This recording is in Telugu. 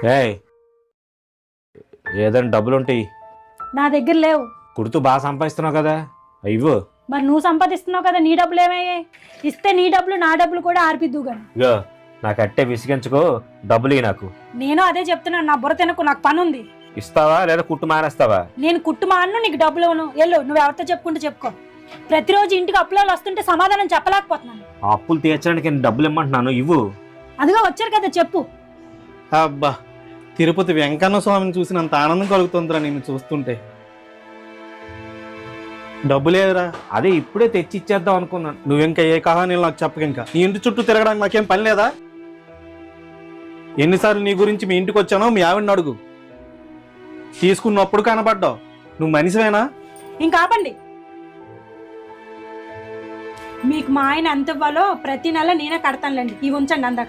ఏయ్, ఏదైనా డబ్బులుంటాయి నా దగ్గర లేవు. కుడుతూ బాగా సంపాదిస్తున్నావు కదా, ఇవ్వు. మరి నువ్వు సంపాదిస్తున్నావు కదా, నీ డబ్బులు ఏమయ్యాయి? ఇస్తే నీ డబ్బులు నా డబ్బులు కూడా ఆర్పిద్దు గాని. ఇగో నాకు అట్టే విసిగించుకో, డబ్బులు ఇవి నాకు. నేను అదే చెప్తున్నాను, నా బుర్ర తినకు, నాకు పని ఉంది. ఇస్తావా లేదా కుట్టు మానేస్తావా? నేను కుట్టు మాను, నీకు డబ్బులు ఇవ్వను. వెళ్ళు, నువ్వు ఎవరితో చెప్పుకుంటే చెప్పుకో. ప్రతిరోజు ఇంటికి అప్పులో వస్తుంటే సమాధానం చెప్పలేకపోతున్నాను. ఆ అప్పులు తీర్చడానికి నేను డబ్బులు ఇమ్మంటున్నాను, ఇవ్వు. అదిగా వచ్చారు కదా, చెప్పు. అబ్బా, తిరుపతి వెంకన్న స్వామిని చూసినంత ఆనందం కలుగుతుందిరా నిన్ను చూస్తుంటే. డబ్బు లేదురా. అదే ఇప్పుడే తెచ్చి ఇచ్చేద్దాం అనుకున్నాను. నువ్వింకా ఏ కహానీలు నాకు చెప్పక. ఇంకా నీ ఇంటి చుట్టూ తిరగడానికి నాకేం పని లేదా? ఎన్నిసార్లు నీ గురించి మీ ఇంటికి వచ్చానో మీ ఆవిడని అడుగు. తీసుకున్నప్పుడు కనబడ్డావు. నువ్వు మనిషివేనా? ఇంకా ఆపండి. మీకు మా ఆయన ఎంత ఇవ్వాలో ప్రతి నెల నేనే కడతానులేండి. ఇవి ఉంచండి అందరికి.